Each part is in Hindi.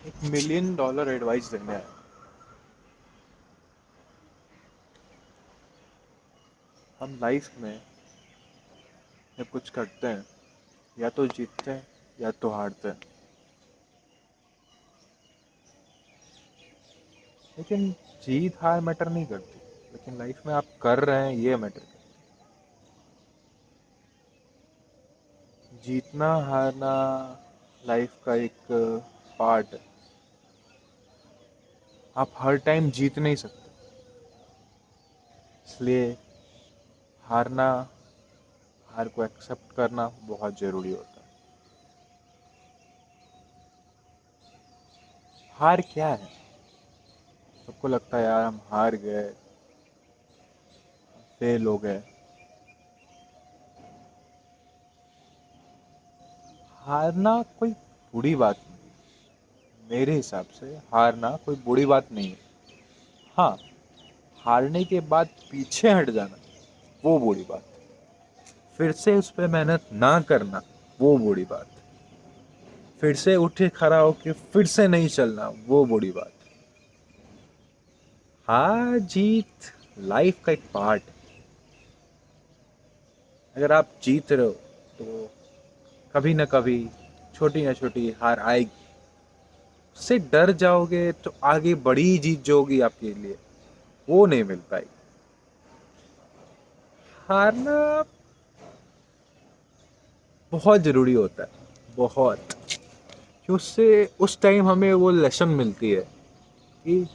$1 मिलियन एडवाइस देने आया। हम लाइफ में जब कुछ करते हैं, या तो जीतते हैं या तो हारते हैं, लेकिन जीत हार मैटर नहीं करती। लेकिन लाइफ में आप कर रहे हैं ये मैटर करता है। जीतना हारना लाइफ का एक पार्ट है। आप हर टाइम जीत नहीं सकते, इसलिए हारना, हार को एक्सेप्ट करना बहुत ज़रूरी होता है। हार क्या है? सबको लगता है यार हम हार गए, फेल हो गए। हारना कोई बुरी बात नहीं। मेरे हिसाब से हारना कोई बुरी बात नहीं है। हाँ, हारने के बाद पीछे हट जाना वो बुरी बात है। फिर से उस पर मेहनत ना करना वो बुरी बात है। फिर से उठे खड़ा होके फिर से नहीं चलना वो बुरी बात है। हार जीत लाइफ का एक पार्ट है। अगर आप जीत रहे हो तो कभी ना कभी छोटी ना छोटी हार आएगी। उससे डर जाओगे तो आगे बड़ी जीत जो होगी आपके लिए वो नहीं मिल पाएगी। हारना बहुत ज़रूरी होता है, बहुत। कि उससे उस टाइम हमें वो लेसन मिलती है कि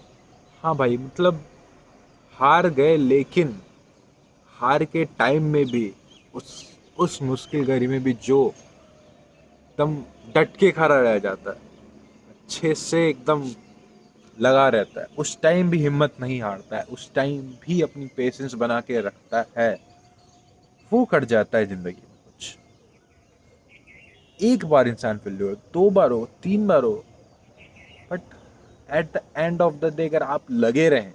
हाँ भाई, मतलब हार गए, लेकिन हार के टाइम में भी उस उस मुश्किल घड़ी में भी जो एकदम डट के खड़ा रह जाता है, अच्छे से एकदम लगा रहता है, उस टाइम भी हिम्मत नहीं हारता है, उस टाइम भी अपनी पेशेंस बना के रखता है, वो कट जाता है ज़िंदगी में कुछ। एक बार इंसान फेल हो, दो बार हो, तीन बार हो, but at the end of the day अगर आप लगे रहें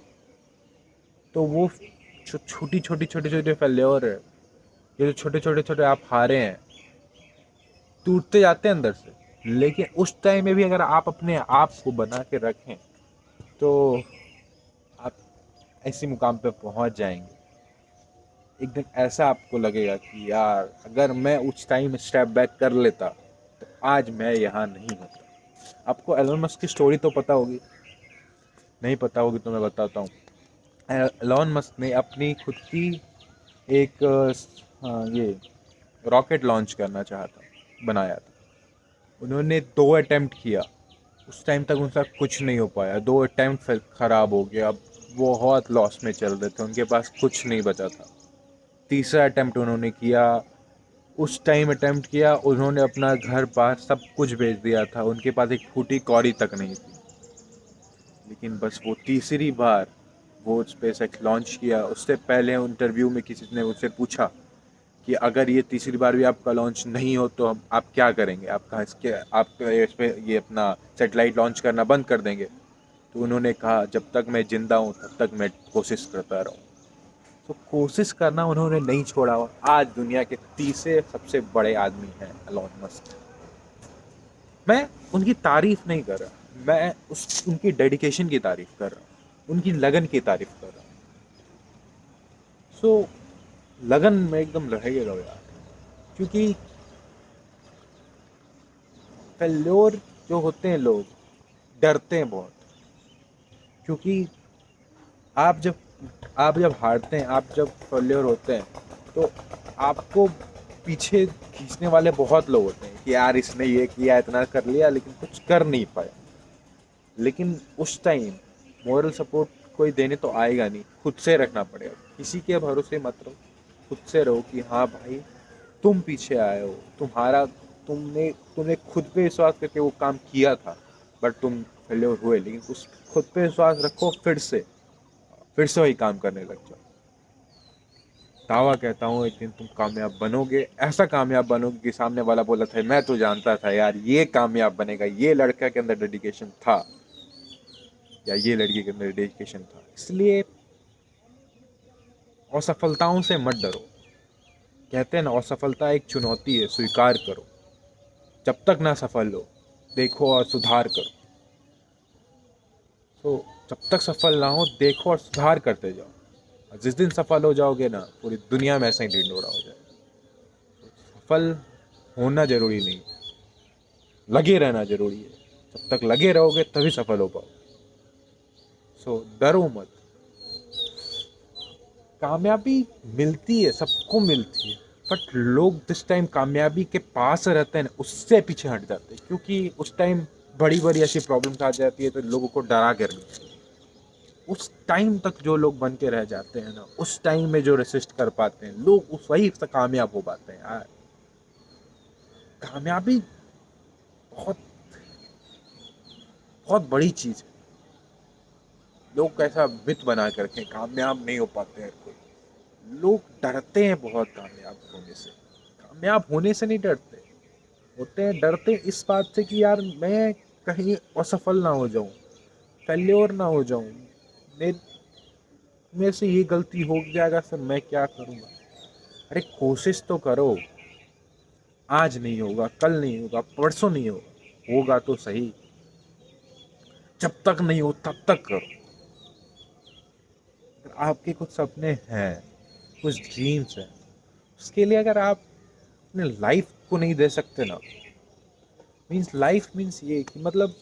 तो वो छोटी छोटी छोटे छोटे फेल्योर है, ये जो छोटे छोटे छोटे आप हारे हैं, टूटते जाते हैं अंदर से। लेकिन उस टाइम में भी अगर आप अपने आप को बना के रखें तो आप ऐसी मुकाम पे पहुंच जाएंगे। एक दिन ऐसा आपको लगेगा कि यार अगर मैं उस टाइम स्टेप बैक कर लेता तो आज मैं यहाँ नहीं होता। आपको एलोन मस्क की स्टोरी तो पता होगी, नहीं पता होगी तो मैं बताता हूँ। एलोन मस्क ने अपनी खुद की एक ये रॉकेट लॉन्च करना चाहा था, बनाया था। उन्होंने 2 अटेम्प्ट किया, उस टाइम तक उनका कुछ नहीं हो पाया। 2 अटेम्प्ट फिर ख़राब हो गया, अब बहुत लॉस में चल रहे थे, उनके पास कुछ नहीं बचा था। तीसरा अटेम्प्ट उन्होंने किया, उस टाइम अटेम्प्ट किया, उन्होंने अपना घर बार सब कुछ बेच दिया था, उनके पास एक फूटी कौड़ी तक नहीं थी। लेकिन बस वो तीसरी बार वो स्पेस एक्स लॉन्च किया। उससे पहले इंटरव्यू में किसी ने उससे पूछा कि अगर ये तीसरी बार भी आपका लॉन्च नहीं हो तो आप क्या करेंगे, आप कहाँ इसके आप इस पे ये अपना सेटेलाइट लॉन्च करना बंद कर देंगे? तो उन्होंने कहा जब तक मैं जिंदा हूँ तब तक मैं कोशिश करता रहूँ। तो कोशिश करना उन्होंने नहीं छोड़ा और आज दुनिया के तीसरे सबसे बड़े आदमी हैं एलोन मस्क। मैं उनकी तारीफ नहीं कर रहा, मैं उस उनकी डेडिकेशन की तारीफ कर रहा हूँ, उनकी लगन की तारीफ कर रहा हूँ। सो लगन में एकदम रहेगा रहो यार, क्योंकि फेल्योर जो होते हैं लोग डरते हैं बहुत। क्योंकि आप जब आप जब हारते हैं, आप जब फेल्योर होते हैं तो आपको पीछे खींचने वाले बहुत लोग होते हैं कि यार इसने ये किया, इतना कर लिया, लेकिन कुछ कर नहीं पाया। लेकिन उस टाइम मोरल सपोर्ट कोई देने तो आएगा नहीं, खुद से रखना पड़ेगा। किसी के भरोसे मत रहो, खुद से रहो कि हाँ भाई तुम पीछे आए हो, तुम्हारा तुमने तुमने खुद पे विश्वास करके वो काम किया था, बट तुम फेल्योर हुए। लेकिन उस खुद पे विश्वास रखो, फिर से वही काम करने लग जाओ। दावा कहता हूँ एक दिन तुम कामयाब बनोगे, ऐसा कामयाब बनोगे कि सामने वाला बोला था मैं तो जानता था यार ये कामयाब बनेगा, ये लड़का के अंदर डेडिकेशन था या ये लड़की के अंदर डेडिकेशन था। इसलिए असफलताओं से मत डरो। कहते हैं ना, असफलता एक चुनौती है, स्वीकार करो। जब तक ना सफल हो देखो और सुधार करो। तो जब तक सफल ना हो देखो और सुधार करते जाओ, और जिस दिन सफल हो जाओगे ना पूरी दुनिया में ऐसा ही ढिंढोरा हो जाए। सफल होना जरूरी नहीं, लगे रहना जरूरी है। जब तक लगे रहोगे तभी सफल हो पाओ। सो डरो मत। कामयाबी मिलती है, सबको मिलती है, बट लोग जिस टाइम कामयाबी के पास रहते हैं ना उससे पीछे हट जाते हैं, क्योंकि उस टाइम बड़ी बड़ी ऐसी प्रॉब्लम्स आ जाती है तो लोगों को डरा कर रखती है। उस टाइम तक जो लोग बन के रह जाते हैं ना, उस टाइम में जो रेसिस्ट कर पाते हैं लोग, उस वही से कामयाब हो पाते हैं यार। कामयाबी बहुत बहुत बड़ी चीज है। लोग कैसा मिथ बना के रखे, कामयाब नहीं हो पाते हैं कोई। लोग डरते हैं बहुत कामयाब होने से। कामयाब होने से नहीं डरते, होते हैं डरते इस बात से कि यार मैं कहीं असफल ना हो जाऊं, फेल्योर ना हो जाऊं, मेरे मेरे से ये गलती हो जाएगा फिर मैं क्या करूंगा। अरे कोशिश तो करो। आज नहीं होगा, कल नहीं होगा, परसों नहीं होगा, होगा तो सही। जब तक नहीं हो तब तक करो। अगर आपके कुछ सपने हैं, कुछ ड्रीम्स हैं, उसके लिए अगर आप अपने लाइफ को नहीं दे सकते ना, मीन्स लाइफ मीन्स ये कि मतलब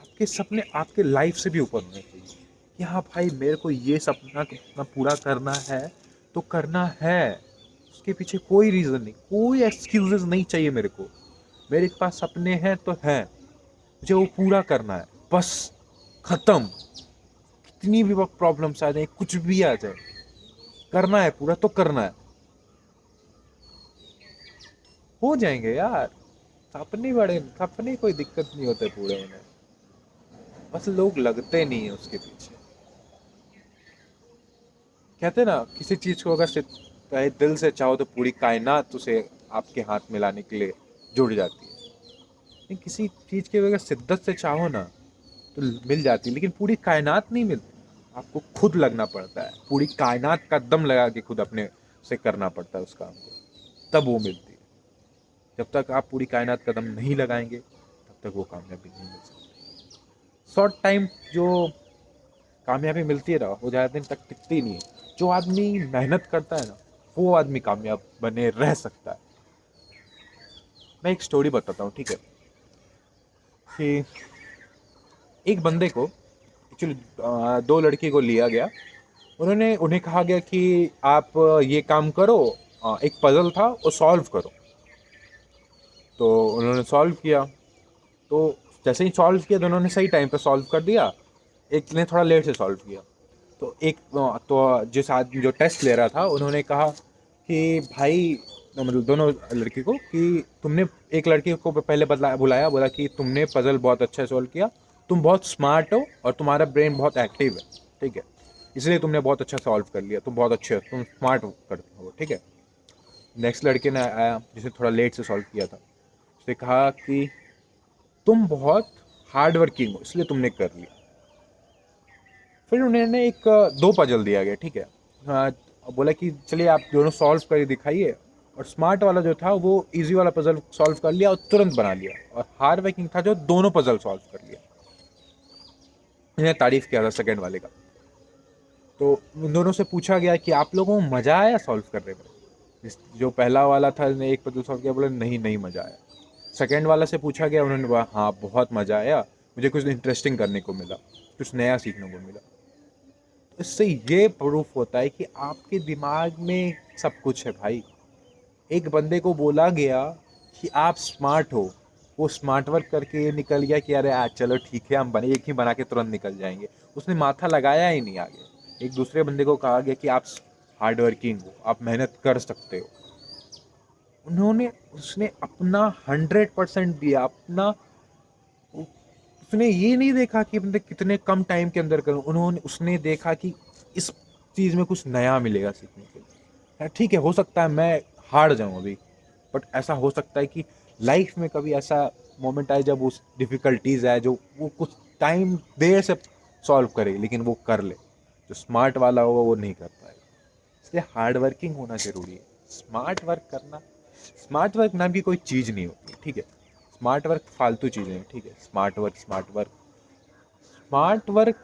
आपके सपने आपके लाइफ से भी ऊपर होने चाहिए। कि हाँ भाई मेरे को ये सपना अपना पूरा करना है तो करना है। उसके पीछे कोई रीज़न नहीं, कोई एक्सक्यूजेस नहीं चाहिए मेरे को। मेरे पास सपने हैं तो हैं, मुझे वो पूरा करना है बस, खत्म। कितनी भी प्रॉब्लम्स आ जाए, कुछ भी आ जाए, करना है पूरा तो करना है। हो जाएंगे यार। सपने बड़े, सपने कोई दिक्कत नहीं होते पूरे होने, बस लोग लगते नहीं है उसके पीछे। कहते ना किसी चीज को अगर चाहे दिल से चाहो तो पूरी कायनात उसे आपके हाथ में लाने के लिए जुड़ जाती है। लेकिन किसी चीज की अगर शिद्दत से चाहो ना तो मिल जाती है, लेकिन पूरी कायनात नहीं मिलती। आपको खुद लगना पड़ता है, पूरी कायनात का दम लगा के खुद अपने से करना पड़ता है उस काम को, तब वो मिलती है। जब तक आप पूरी कायनात का दम नहीं लगाएंगे तब तक वो कामयाबी नहीं मिल सकती। शॉर्ट टाइम जो कामयाबी मिलती है ना वो ज़्यादा दिन तक टिकती नहीं है। जो आदमी मेहनत करता है ना वो आदमी कामयाब बने रह सकता है। मैं एक स्टोरी बताता हूँ, ठीक है। कि एक बंदे को एक्चुअली दो लड़की को लिया गया। उन्हें कहा गया कि आप ये काम करो, एक पजल था वो सॉल्व करो। तो उन्होंने सॉल्व किया। तो जैसे ही सॉल्व किया तो उन्होंने सही टाइम पे सॉल्व कर दिया, एक ने थोड़ा लेट से सॉल्व किया। तो तो जिस आदमी जो टेस्ट ले रहा था उन्होंने कहा कि भाई, मतलब दोनों लड़की को, कि तुमने, एक लड़की को पहले बुलाया, बोला कि तुमने पजल बहुत अच्छा सॉल्व किया, तुम बहुत स्मार्ट हो और तुम्हारा ब्रेन बहुत एक्टिव है, ठीक है, इसलिए तुमने बहुत अच्छा सॉल्व कर लिया, तुम बहुत अच्छे हो, तुम स्मार्ट करते हो, ठीक है। नेक्स्ट लड़के ने आया जिसने थोड़ा लेट से सॉल्व किया था, उसने कहा कि तुम बहुत हार्ड वर्किंग हो इसलिए तुमने कर लिया। फिर उन्होंने एक दो पजल दिया गया, ठीक है। हाँ, बोला कि चलिए आप दोनों सॉल्व कर दिखाइए। और स्मार्ट वाला जो था वो इजी वाला पजल सॉल्व कर लिया और तुरंत बना लिया, और हार्ड वर्किंग था जो दोनों पजल सॉल्व कर लिया। इन्हें तारीफ किया था सेकंड वाले का। तो उन दोनों से पूछा गया कि आप लोगों को मजा आया सॉल्व करने में। जो पहला वाला था ने एक पजल सॉल्व किया, बोले नहीं नहीं मजा आया। सेकंड वाला से पूछा गया, उन्होंने बोला हाँ बहुत मजा आया, मुझे कुछ इंटरेस्टिंग करने को मिला, कुछ नया सीखने को मिला। इससे ये प्रूफ होता है कि आपके दिमाग में सब कुछ है भाई। एक बंदे को बोला गया कि आप स्मार्ट हो, वो स्मार्ट वर्क करके ये निकल गया कि अरे आज चलो ठीक है हम बने एक ही बना के तुरंत निकल जाएंगे, उसने माथा लगाया ही नहीं आगे। एक दूसरे बंदे को कहा गया कि आप हार्ड वर्किंग हो, आप मेहनत कर सकते हो, उन्होंने उसने अपना 100% दिया अपना। उसने ये नहीं देखा कि बंदे कितने कम टाइम के अंदर करूं, उन्होंने उसने देखा कि इस चीज़ में कुछ नया मिलेगा सीखने के लिए। हाँ, ठीक है, हो सकता है मैं हार जाऊं अभी, बट ऐसा हो सकता है कि लाइफ में कभी ऐसा मोमेंट आए जब उस डिफ़िकल्टीज आए जो वो कुछ टाइम देर से सॉल्व करे लेकिन वो कर ले। जो स्मार्ट वाला होगा वो नहीं कर पाएगा। इसलिए हार्ड वर्किंग होना जरूरी है। स्मार्ट वर्क करना, स्मार्ट वर्क नाम की कोई चीज़ नहीं होती, ठीक है। स्मार्ट वर्क फालतू चीज़ें हैं, ठीक है। स्मार्ट वर्क स्मार्ट वर्क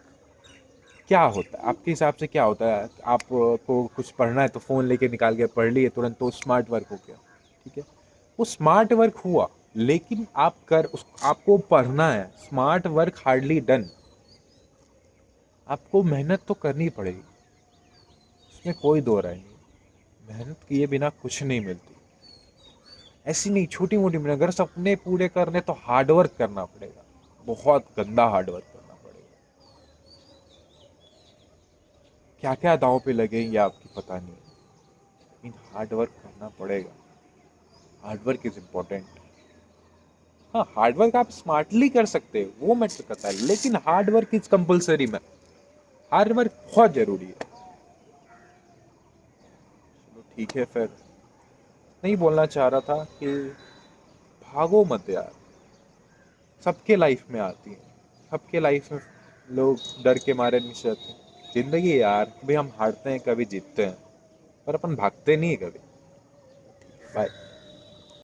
क्या होता है आपके हिसाब से? क्या होता है? आपको कुछ पढ़ना है तो फ़ोन लेके निकाल के पढ़ लिए तुरंत, तो स्मार्ट वर्क हो गया। ठीक है, वो स्मार्ट वर्क हुआ, लेकिन आपको पढ़ना है, स्मार्ट वर्क हार्डली डन। आपको मेहनत तो करनी पड़ेगी, उसमें कोई दो राय नहीं। मेहनत किए बिना कुछ नहीं मिलती। ऐसी नहीं, छोटी मोटी मेहनत, अगर सपने पूरे करने तो हार्ड वर्क करना पड़ेगा, बहुत गंदा हार्ड वर्क करना पड़ेगा। क्या क्या दांव पे लगेंगे आपकी पता नहीं, लेकिन हार्ड वर्क करना पड़ेगा। Hard work is important. हाँ, हार्ड वर्क आप स्मार्टली कर सकते हो, वो मैटर करता है, लेकिन हार्ड वर्क इज कंपलसरी में। हार्ड वर्क बहुत जरूरी है। चलो ठीक है फिर, नहीं बोलना चाह रहा था कि भागो मत यार, सबके लाइफ में आती है, सबके लाइफ में लोग डर के मारे नहीं सहते। जिंदगी है यार, कभी हम हारते हैं कभी जीतते हैं, पर अपन भागते नहीं है कभी। बाय।